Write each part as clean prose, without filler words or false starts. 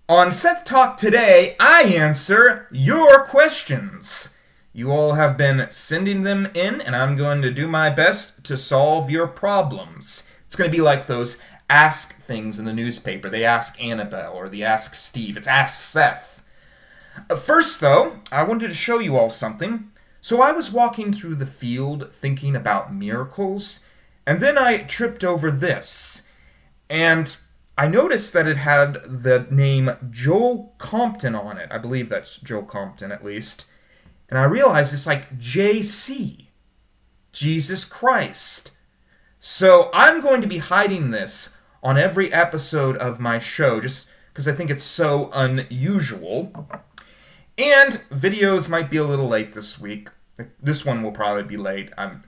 On Seth Talk today, I answer your questions. You all have been sending them in, and I'm going to do my best to solve your problems. It's going to be like those ask things in the newspaper. They ask Annabelle or they ask Steve. It's Ask Seth. First, though, I wanted to show you all something. So I was walking through the field thinking about miracles, and then I tripped over this. And I noticed that it had the name Joel Compton on it. I believe that's Joel Compton, at least. And I realized it's like JC, Jesus Christ. So I'm going to be hiding this on every episode of my show, just because I think it's so unusual. And videos might be a little late this week. This one will probably be late. I'm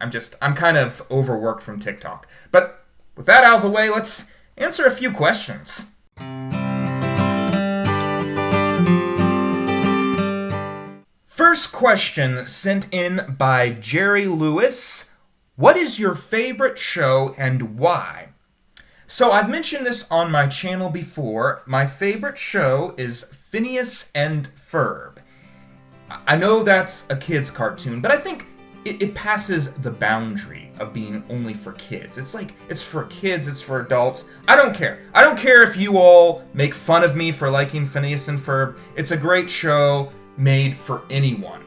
kind of overworked from TikTok. But with that out of the way, let's answer a few questions. First question sent in by Jerry Lewis. What is your favorite show and why? So I've mentioned this on my channel before. My favorite show is Phineas and Ferb. I know that's a kid's cartoon, but I think it passes the boundary of being only for kids. It's like, it's for kids, it's for adults. I don't care. I don't care if you all make fun of me for liking Phineas and Ferb. It's a great show made for anyone.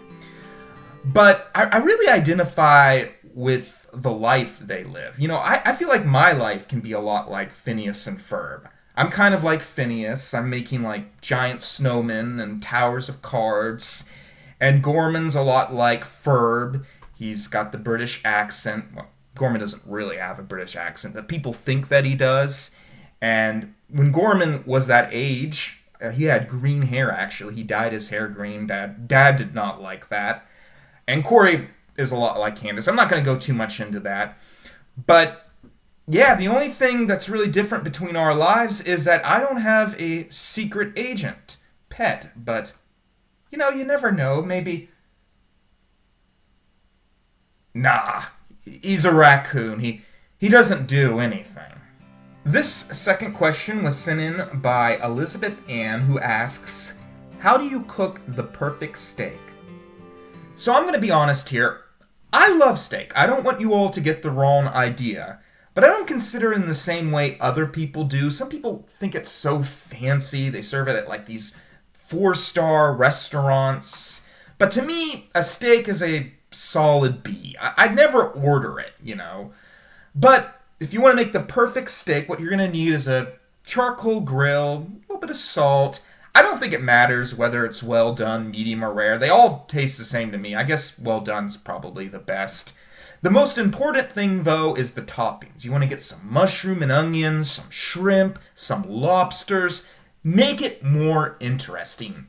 But I really identify with the life they live. You know, I feel like my life can be a lot like Phineas and Ferb. I'm kind of like Phineas. I'm making like giant snowmen and towers of cards. And Gorman's a lot like Ferb. He's got the British accent. Well, Gorman doesn't really have a British accent, but people think that he does. And when Gorman was that age, he had green hair, actually. He dyed his hair green. Dad did not like that. And Corey is a lot like Candace. I'm not going to go too much into that. But, yeah, the only thing that's really different between our lives is that I don't have a secret agent pet. But, you know, you never know. Maybe... Nah, he's a raccoon. He doesn't do anything. This second question was sent in by Elizabeth Ann, who asks, how do you cook the perfect steak? So I'm going to be honest here. I love steak. I don't want you all to get the wrong idea. But I don't consider it in the same way other people do. Some people think it's so fancy. They serve it at like these 4-star restaurants. But to me, a steak is a solid B. I'd never order it, you know. But if you want to make the perfect steak, what you're going to need is a charcoal grill, a little bit of salt. I don't think it matters whether it's well done, medium, or rare. They all taste the same to me. I guess well done's probably the best. The most important thing, though, is the toppings. You want to get some mushroom and onions, some shrimp, some lobsters. Make it more interesting.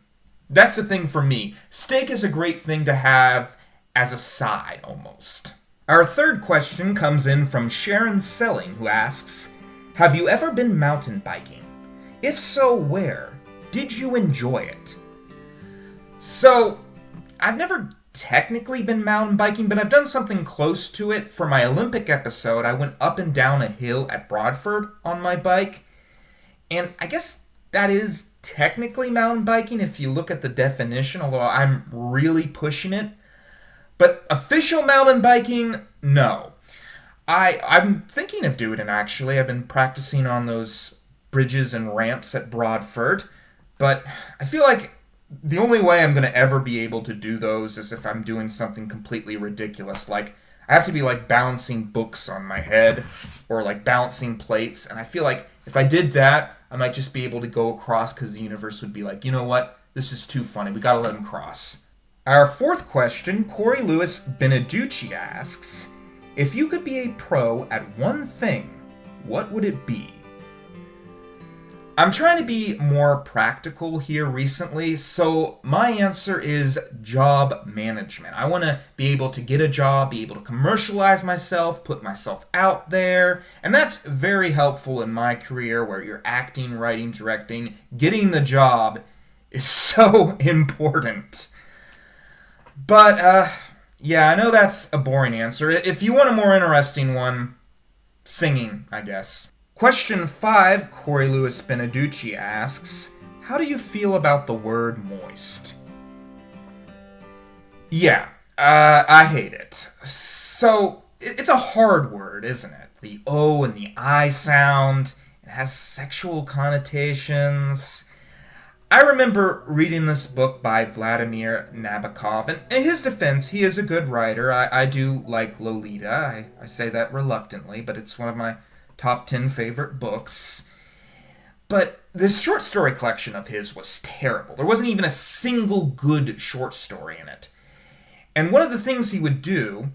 That's the thing for me. Steak is a great thing to have as a side, almost. Our third question comes in from Sharon Selling, who asks, have you ever been mountain biking? If so, where? Did you enjoy it? So, I've never technically been mountain biking, but I've done something close to it. For my Olympic episode, I went up and down a hill at Broadford on my bike, and I guess that is technically mountain biking if you look at the definition, although I'm really pushing it. But official mountain biking, no. I'm thinking of doing it, actually. I've been practicing on those bridges and ramps at Broadford, but I feel like the only way I'm going to ever be able to do those is if I'm doing something completely ridiculous, like I have to be like balancing books on my head or like balancing plates, and I feel like if I did that, I might just be able to go across because the universe would be like, you know what, this is too funny, we gotta let him cross. Our fourth question, Corey Lewis Beneducci asks, if you could be a pro at one thing, what would it be? I'm trying to be more practical here recently, so my answer is job management. I want to be able to get a job, be able to commercialize myself, put myself out there, and that's very helpful in my career where you're acting, writing, directing. Getting the job is so important. But, yeah, I know that's a boring answer. If you want a more interesting one, singing, I guess. Question 5, Corey Lewis Beneducci asks, how do you feel about the word moist? Yeah, I hate it. So, it's a hard word, isn't it? The O and the I sound. It has sexual connotations. I remember reading this book by Vladimir Nabokov, and in his defense, he is a good writer. I do like Lolita. I say that reluctantly, but it's one of my top 10 favorite books. But this short story collection of his was terrible. There wasn't even a single good short story in it. And one of the things he would do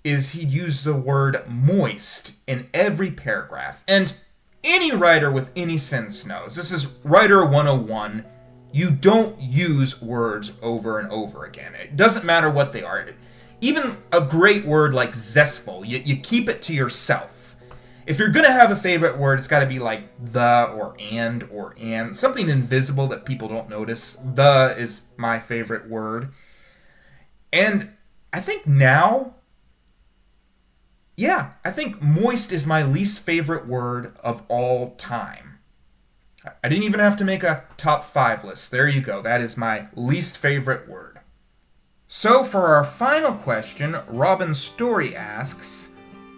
is he'd use the word moist in every paragraph. And any writer with any sense knows, this is Writer 101, you don't use words over and over again. It doesn't matter what they are. Even a great word like zestful, you keep it to yourself. If you're going to have a favorite word, it's got to be like the or and. Something invisible that people don't notice. The is my favorite word. And I think now, I think moist is my least favorite word of all time. I didn't even have to make a top 5 list. There you go. That is my least favorite word. So for our final question, Robin Story asks,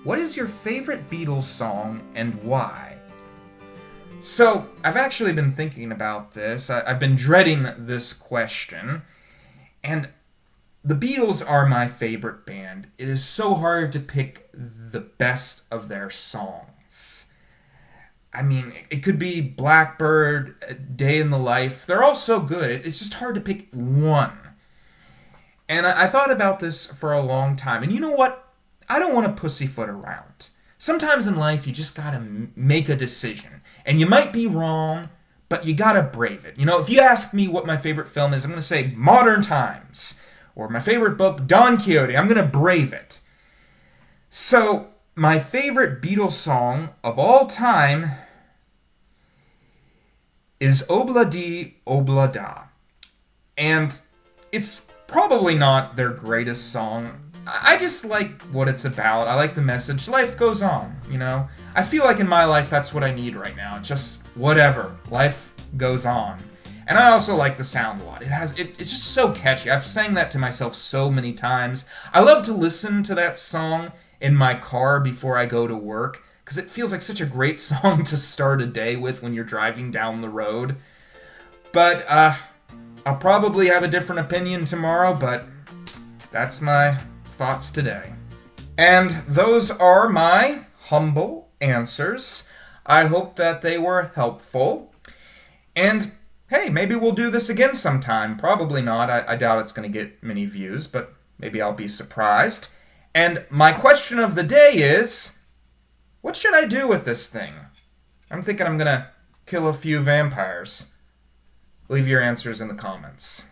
what is your favorite Beatles song and why? So I've actually been thinking about this. I've been dreading this question. And the Beatles are my favorite band. It is so hard to pick the best of their songs. I mean, it could be Blackbird, Day in the Life. They're all so good. It's just hard to pick one. And I thought about this for a long time. And you know what? I don't want to pussyfoot around. Sometimes in life, you just gotta make a decision. And you might be wrong, but you gotta brave it. You know, if you ask me what my favorite film is, I'm gonna say Modern Times. Or my favorite book, Don Quixote. I'm gonna brave it. So, my favorite Beatles song of all time is Obla Di Obla Da. And it's probably not their greatest song. I just like what it's about. I like the message. Life goes on, you know? I feel like in my life that's what I need right now. Just whatever. Life goes on. And I also like the sound a lot. It's just so catchy. I've sang that to myself so many times. I love to listen to that song in my car before I go to work, because it feels like such a great song to start a day with when you're driving down the road. But I'll probably have a different opinion tomorrow, but that's my thoughts today. And those are my humble answers. I hope that they were helpful. And hey, maybe we'll do this again sometime. Probably not. I doubt it's going to get many views, but maybe I'll be surprised. And my question of the day is, what should I do with this thing? I'm thinking I'm going to kill a few vampires. Leave your answers in the comments.